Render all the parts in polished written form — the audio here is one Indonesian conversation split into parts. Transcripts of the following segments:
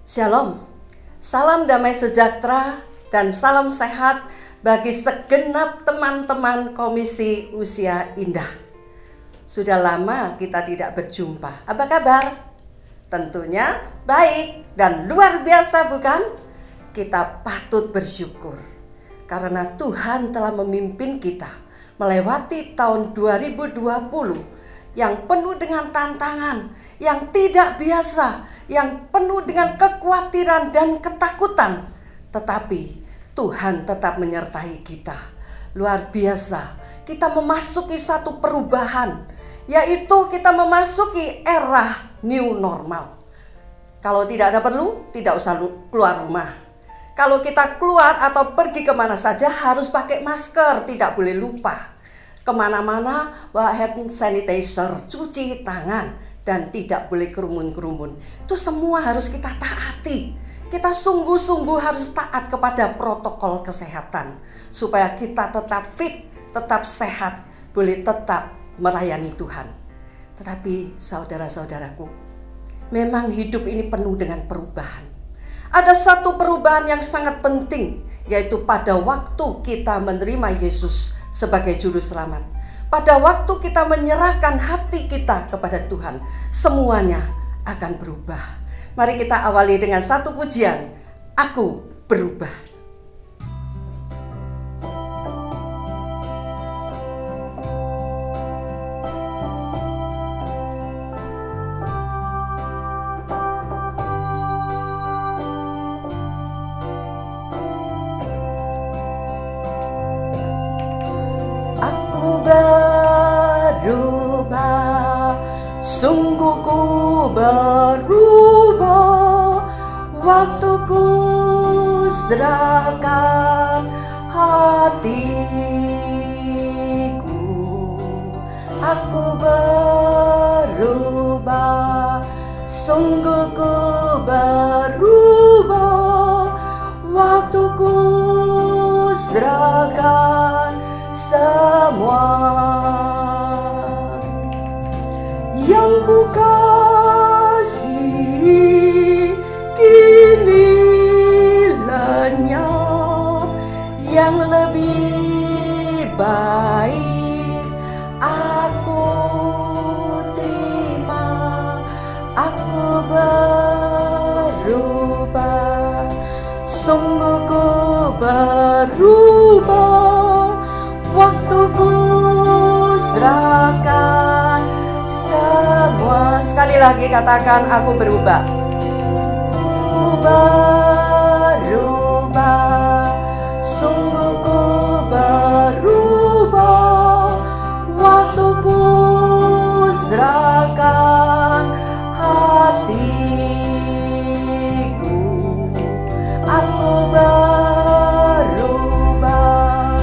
Shalom, salam damai sejahtera dan salam sehat bagi segenap teman-teman Komisi Usia Indah. Sudah lama kita tidak berjumpa. Apa kabar? Tentunya baik dan luar biasa, bukan? Kita patut bersyukur karena Tuhan telah memimpin kita melewati tahun 2020 yang penuh dengan tantangan, yang tidak biasa, yang penuh dengan kekhawatiran dan ketakutan. Tetapi Tuhan tetap menyertai kita. Luar biasa, kita memasuki satu perubahan, yaitu kita memasuki era new normal. Kalau tidak ada perlu, tidak usah keluar rumah. Kalau kita keluar atau pergi kemana saja harus pakai masker, tidak boleh lupa. Kemana-mana bawa hand sanitizer, cuci tangan, dan tidak boleh kerumun-kerumun. Itu semua harus kita taati. Kita sungguh-sungguh harus taat kepada protokol kesehatan supaya kita tetap fit, tetap sehat, boleh tetap melayani Tuhan. Tetapi saudara-saudaraku, memang hidup ini penuh dengan perubahan. Ada satu perubahan yang sangat penting, yaitu pada waktu kita menerima Yesus sebagai juru selamat. Pada waktu kita menyerahkan hati kita kepada Tuhan, semuanya akan berubah. Mari kita awali dengan satu pujian, Aku Berubah. Sungguh ku berubah, waktuku serahkan hatiku. Aku berubah, sungguh ku berubah, waktuku serahkan semua. Yang ku kasih kini lenyap, yang lebih baik aku terima. Aku berubah, sungguh ku berubah, waktuku serahkan semua. Sekali lagi katakan, aku berubah. Ku berubah, sungguh ku berubah, waktuku serahkan hatiku. Aku berubah,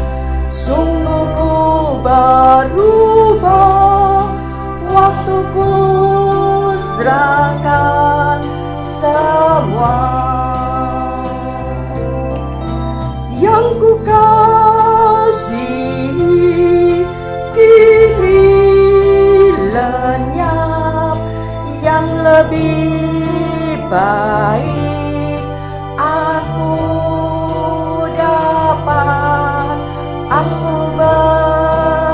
sungguh ku berubah, waktuku serahkan semua. Yang ku kasih kini lenyap, yang lebih baik aku dapat. Aku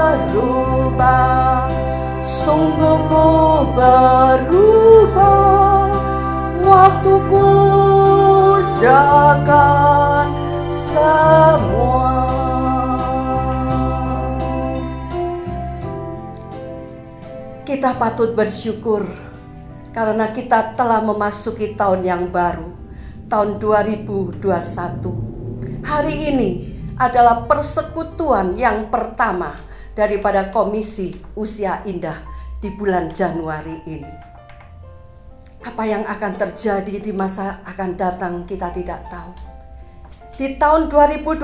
berubah, sungguh ku berubah, waktuku serahkan semua. Kita patut bersyukur karena kita telah memasuki tahun yang baru, tahun 2021. Hari ini adalah persekutuan yang pertama daripada Komisi Usia Indah di bulan Januari ini. Apa yang akan terjadi di masa akan datang kita tidak tahu. Di tahun 2021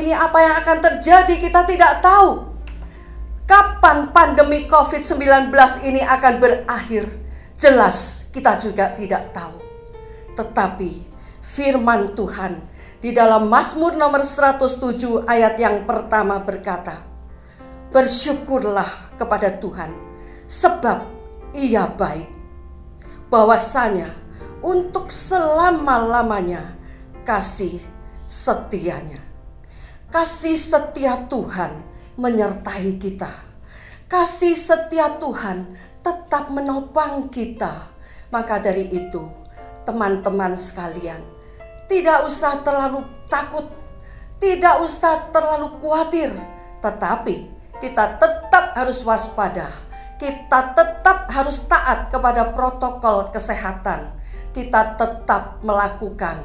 ini apa yang akan terjadi kita tidak tahu. Kapan pandemi COVID-19 ini akan berakhir? Jelas kita juga tidak tahu. Tetapi firman Tuhan di dalam Mazmur nomor 107 ayat yang pertama berkata, bersyukurlah kepada Tuhan sebab Ia baik. Bahwasanya untuk selama-lamanya kasih setianya. Kasih setia Tuhan menyertai kita. Kasih setia Tuhan tetap menopang kita. Maka dari itu, teman-teman sekalian, tidak usah terlalu takut, tidak usah terlalu khawatir, tetapi kita tetap harus waspada. Kita tetap harus taat kepada protokol kesehatan. Kita tetap melakukan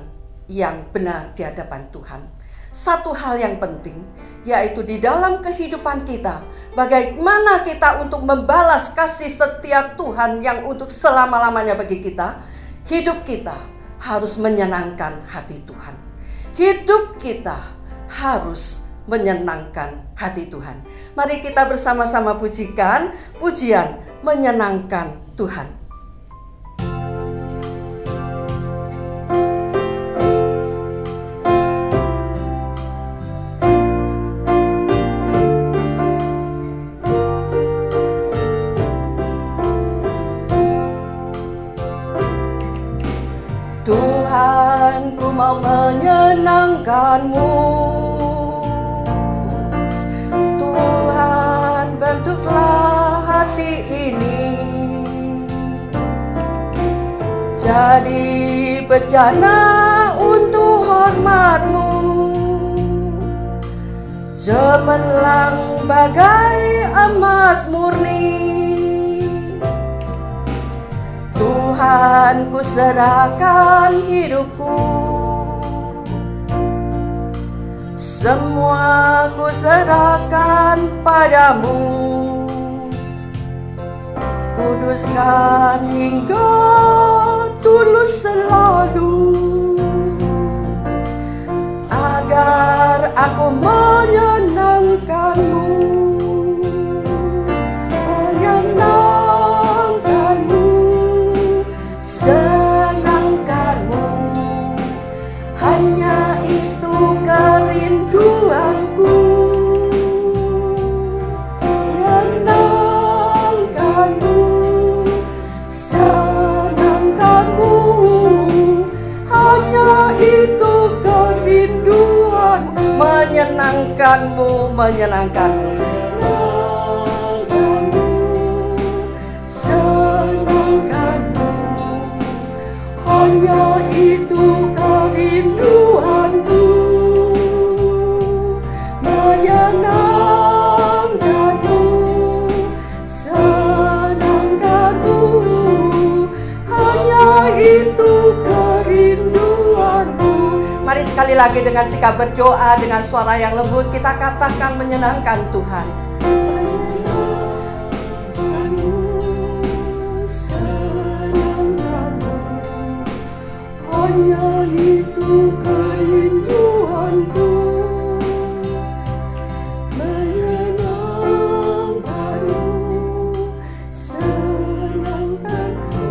yang benar di hadapan Tuhan. Satu hal yang penting, yaitu di dalam kehidupan kita, bagaimana kita untuk membalas kasih setia Tuhan yang untuk selama-lamanya bagi kita. Hidup kita harus menyenangkan hati Tuhan. Hidup kita harus menyenangkan hati Tuhan. Mari kita bersama-sama pujikan pujian menyenangkan Tuhan. Tuhan, ku mau menyenangkan-Mu. Tuhan, bentuklah hati ini jadi bejana untuk hormat-Mu, cemerlang bagai emas murni. Tuhan, ku serahkan hidupku, semua ku serahkan padamu. Kuduskan hingga tulus selalu, agar aku menyenangkan-Mu. Senangkan-Mu, hanya itu kerinduanku. Menyenangkan-Mu, senangkan-Mu, hanya itu kerinduanku. Menyenangkan-Mu, menyenangkan-Mu. Hanya itu kerinduanku, menyenangkan-Mu, senangkan-Mu, hanya itu kerinduanku. Mari sekali lagi dengan sikap berdoa, dengan suara yang lembut kita katakan menyenangkan Tuhan. Hanya itu kerinduanku, menyenangkan-Mu, senangkan-Mu.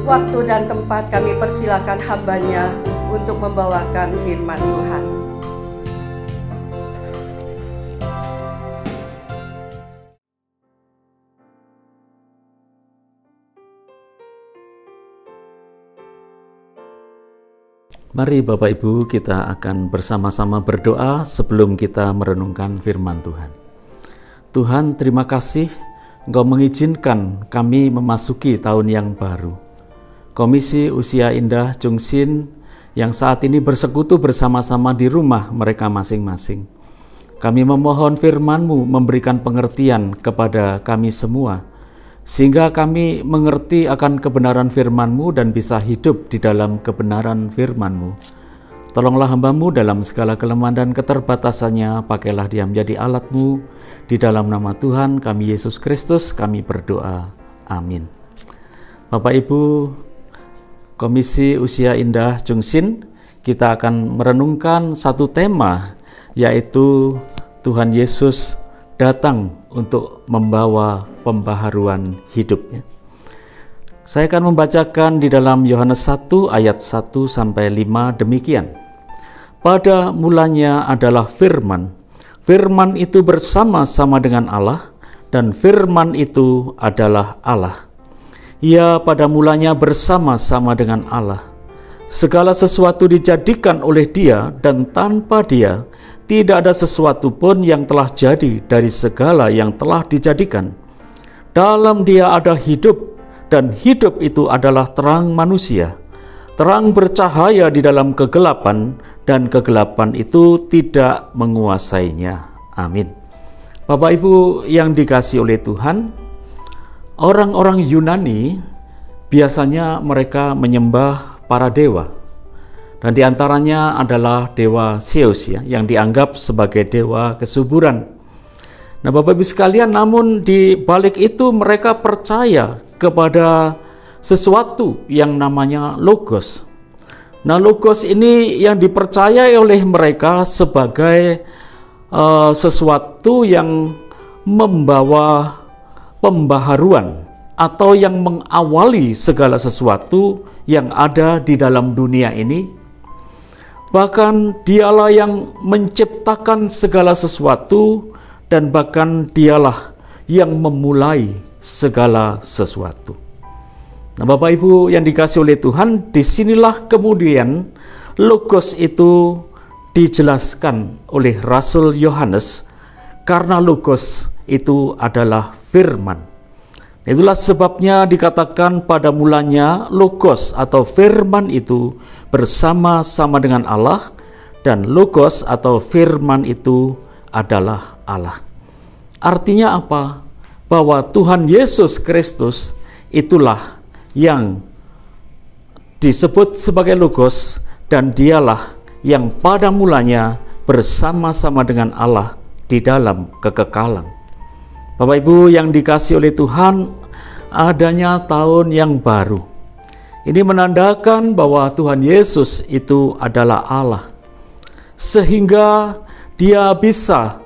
Waktu dan tempat kami persilakan hamba-Nya untuk membawakan firman Tuhan. Mari Bapak Ibu, kita akan bersama-sama berdoa sebelum kita merenungkan firman Tuhan. Tuhan, terima kasih Engkau mengizinkan kami memasuki tahun yang baru. Komisi Usia Indah Chungsin yang saat ini bersekutu bersama-sama di rumah mereka masing-masing. Kami memohon firman-Mu memberikan pengertian kepada kami semua, sehingga kami mengerti akan kebenaran firman-Mu dan bisa hidup di dalam kebenaran firman-Mu. Tolonglah hamba-Mu dalam segala kelemahan dan keterbatasannya, pakailah dia menjadi alat-Mu. Di dalam nama Tuhan kami Yesus Kristus kami berdoa. Amin. Bapak Ibu, Komisi Usia Indah Chungsin, kita akan merenungkan satu tema, yaitu Tuhan Yesus datang untuk membawa pembaharuan hidupnya. Saya akan membacakan di dalam Yohanes 1 ayat 1 sampai 5 demikian. Pada mulanya adalah firman. Firman itu bersama-sama dengan Allah, dan firman itu adalah Allah. Ia pada mulanya bersama-sama dengan Allah. Segala sesuatu dijadikan oleh Dia, dan tanpa Dia tidak ada sesuatu pun yang telah jadi dari segala yang telah dijadikan. Dalam Dia ada hidup, dan hidup itu adalah terang manusia. Terang bercahaya di dalam kegelapan, dan kegelapan itu tidak menguasainya. Amin. Bapak Ibu yang dikasihi oleh Tuhan, orang-orang Yunani biasanya mereka menyembah para dewa, dan diantaranya adalah dewa Zeus yang dianggap sebagai dewa kesuburan. Nah, Bapak Ibu sekalian, namun di balik itu mereka percaya kepada sesuatu yang namanya Logos. Nah, Logos ini yang dipercayai oleh mereka sebagai sesuatu yang membawa pembaharuan atau yang mengawali segala sesuatu yang ada di dalam dunia ini. Bahkan Dialah yang menciptakan segala sesuatu, dan bahkan Dialah yang memulai segala sesuatu. Nah, Bapak Ibu yang dikasihi oleh Tuhan, disinilah kemudian Logos itu dijelaskan oleh Rasul Yohanes, karena Logos itu adalah firman. Itulah sebabnya dikatakan pada mulanya Logos atau firman itu bersama-sama dengan Allah, dan Logos atau firman itu adalah Allah. Artinya apa? Bahwa Tuhan Yesus Kristus itulah yang disebut sebagai Logos, dan Dialah yang pada mulanya bersama-sama dengan Allah di dalam kekekalan. Bapak Ibu yang dikasihi oleh Tuhan, adanya tahun yang baru ini menandakan bahwa Tuhan Yesus itu adalah Allah, sehingga Dia bisa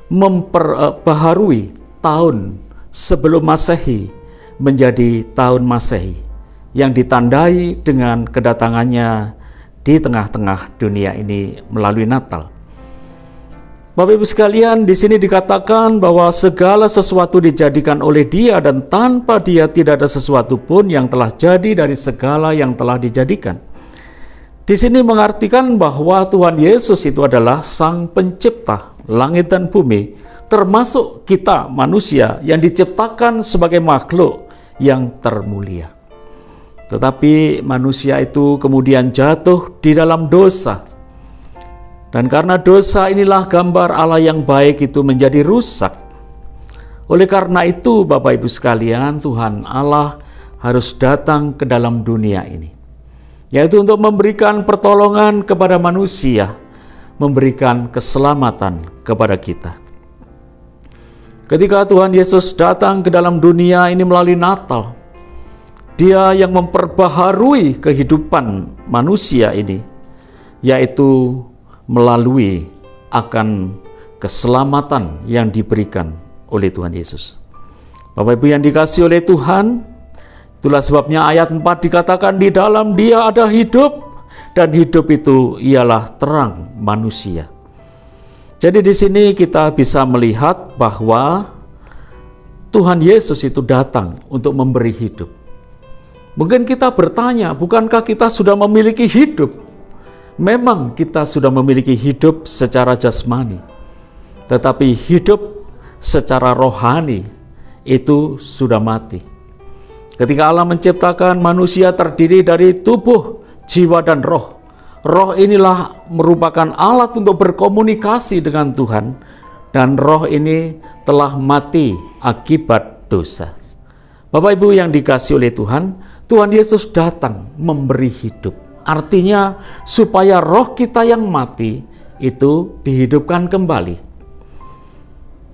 memperbaharui tahun sebelum Masehi menjadi tahun Masehi yang ditandai dengan kedatangannya di tengah-tengah dunia ini melalui Natal. Bapak Ibu sekalian, di sini dikatakan bahwa segala sesuatu dijadikan oleh Dia, dan tanpa Dia tidak ada sesuatu pun yang telah jadi dari segala yang telah dijadikan. Di sini mengartikan bahwa Tuhan Yesus itu adalah Sang Pencipta langit dan bumi, termasuk kita manusia yang diciptakan sebagai makhluk yang termulia. Tetapi manusia itu kemudian jatuh di dalam dosa. Dan karena dosa inilah gambar Allah yang baik itu menjadi rusak. Oleh karena itu Bapak Ibu sekalian, Tuhan Allah harus datang ke dalam dunia ini, yaitu untuk memberikan pertolongan kepada manusia, memberikan keselamatan kepada kita. Ketika Tuhan Yesus datang ke dalam dunia ini melalui Natal, Dia yang memperbaharui kehidupan manusia ini, yaitu melalui akan keselamatan yang diberikan oleh Tuhan Yesus. Bapak Ibu yang dikasihi oleh Tuhan, itulah sebabnya ayat 4 dikatakan di dalam Dia ada hidup, dan hidup itu ialah terang manusia. Jadi di sini kita bisa melihat bahwa Tuhan Yesus itu datang untuk memberi hidup. Mungkin kita bertanya, bukankah kita sudah memiliki hidup? Memang kita sudah memiliki hidup secara jasmani, tetapi hidup secara rohani itu sudah mati. Ketika Allah menciptakan manusia terdiri dari tubuh, jiwa, dan roh. Roh inilah merupakan alat untuk berkomunikasi dengan Tuhan, dan roh ini telah mati akibat dosa. Bapak Ibu yang dikasihi oleh Tuhan, Tuhan Yesus datang memberi hidup. Artinya supaya roh kita yang mati itu dihidupkan kembali.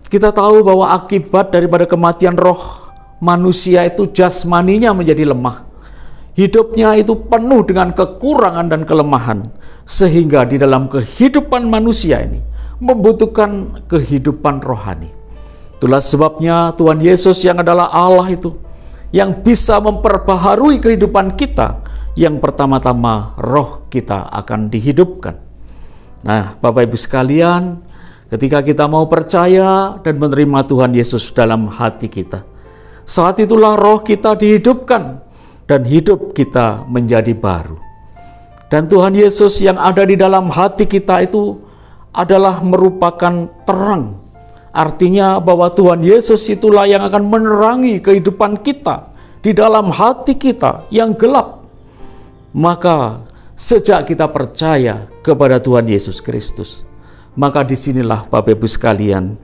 Kita tahu bahwa akibat daripada kematian roh manusia itu jasmaninya menjadi lemah. Hidupnya itu penuh dengan kekurangan dan kelemahan, sehingga di dalam kehidupan manusia ini membutuhkan kehidupan rohani. Itulah sebabnya Tuhan Yesus yang adalah Allah itu, yang bisa memperbaharui kehidupan kita, yang pertama-tama roh kita akan dihidupkan. Nah, Bapak Ibu sekalian, ketika kita mau percaya dan menerima Tuhan Yesus dalam hati kita, saat itulah roh kita dihidupkan dan hidup kita menjadi baru. Dan Tuhan Yesus yang ada di dalam hati kita itu adalah merupakan terang. Artinya bahwa Tuhan Yesus itulah yang akan menerangi kehidupan kita di dalam hati kita yang gelap. Maka sejak kita percaya kepada Tuhan Yesus Kristus, maka disinilah Bapak Ibu sekalian,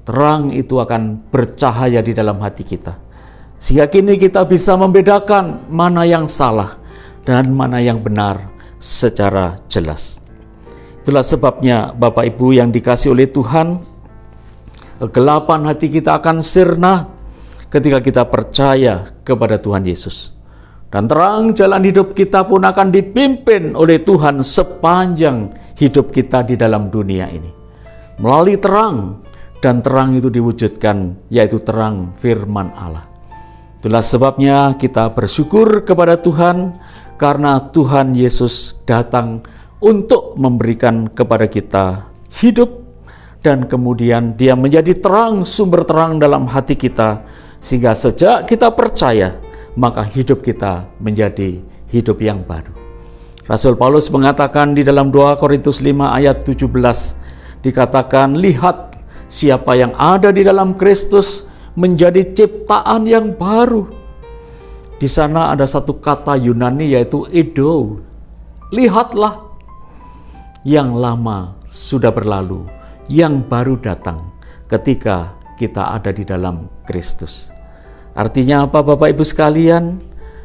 terang itu akan bercahaya di dalam hati kita. Sehingga kini kita bisa membedakan mana yang salah dan mana yang benar secara jelas. Itulah sebabnya Bapak Ibu yang dikasihi oleh Tuhan, kegelapan hati kita akan sirna ketika kita percaya kepada Tuhan Yesus. Dan terang jalan hidup kita pun akan dipimpin oleh Tuhan sepanjang hidup kita di dalam dunia ini. Melalui terang, dan terang itu diwujudkan, yaitu terang firman Allah. Itulah sebabnya kita bersyukur kepada Tuhan, karena Tuhan Yesus datang untuk memberikan kepada kita hidup, dan kemudian Dia menjadi terang, sumber terang dalam hati kita, sehingga sejak kita percaya, maka hidup kita menjadi hidup yang baru. Rasul Paulus mengatakan di dalam 2 Korintus 5 ayat 17, dikatakan, lihat siapa yang ada di dalam Kristus menjadi ciptaan yang baru. Di sana ada satu kata Yunani yaitu edo. Lihatlah, yang lama sudah berlalu, yang baru datang ketika kita ada di dalam Kristus. Artinya apa Bapak Ibu sekalian?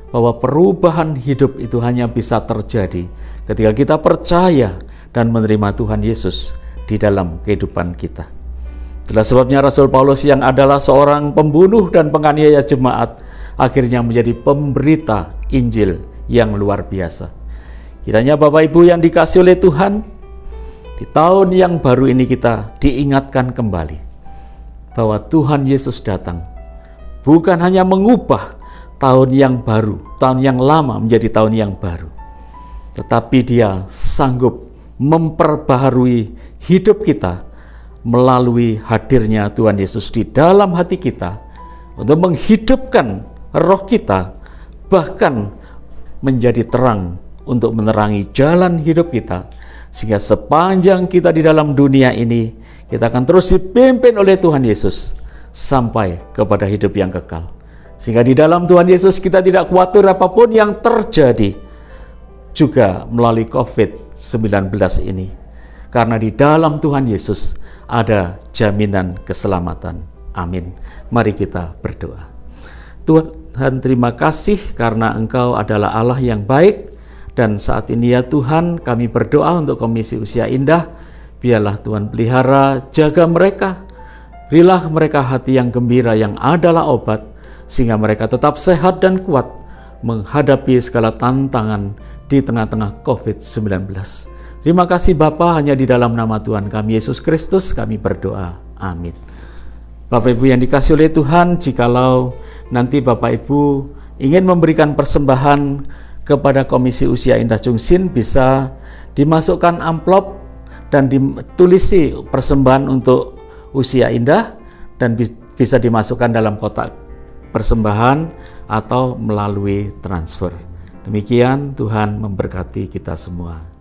Bahwa perubahan hidup itu hanya bisa terjadi ketika kita percaya dan menerima Tuhan Yesus di dalam kehidupan kita. Itulah sebabnya Rasul Paulus yang adalah seorang pembunuh dan penganiaya jemaat akhirnya menjadi pemberita Injil yang luar biasa. Kiranya Bapak Ibu yang dikasihi oleh Tuhan, di tahun yang baru ini kita diingatkan kembali bahwa Tuhan Yesus datang bukan hanya mengubah tahun yang baru, tahun yang lama menjadi tahun yang baru, tetapi Dia sanggup memperbaharui hidup kita melalui hadirnya Tuhan Yesus di dalam hati kita untuk menghidupkan roh kita, bahkan menjadi terang untuk menerangi jalan hidup kita, sehingga sepanjang kita di dalam dunia ini, kita akan terus dipimpin oleh Tuhan Yesus sampai kepada hidup yang kekal. Sehingga di dalam Tuhan Yesus kita tidak khawatir apapun yang terjadi, juga melalui COVID-19 ini. Karena di dalam Tuhan Yesus ada jaminan keselamatan. Amin. Mari kita berdoa. Tuhan, terima kasih karena Engkau adalah Allah yang baik. Dan saat ini ya Tuhan, kami berdoa untuk Komisi Usia Indah. Biarlah Tuhan pelihara, jaga mereka. Berilah mereka hati yang gembira yang adalah obat, sehingga mereka tetap sehat dan kuat menghadapi segala tantangan di tengah-tengah COVID-19. Terima kasih Bapa, hanya di dalam nama Tuhan kami Yesus Kristus kami berdoa. Amin. Bapak Ibu yang dikasihi oleh Tuhan, jikalau nanti Bapak Ibu ingin memberikan persembahan kepada Komisi Usia Indah Chungsin, bisa dimasukkan amplop dan ditulisi persembahan untuk Usia Indah, dan bisa dimasukkan dalam kotak persembahan atau melalui transfer. Demikian, Tuhan memberkati kita semua.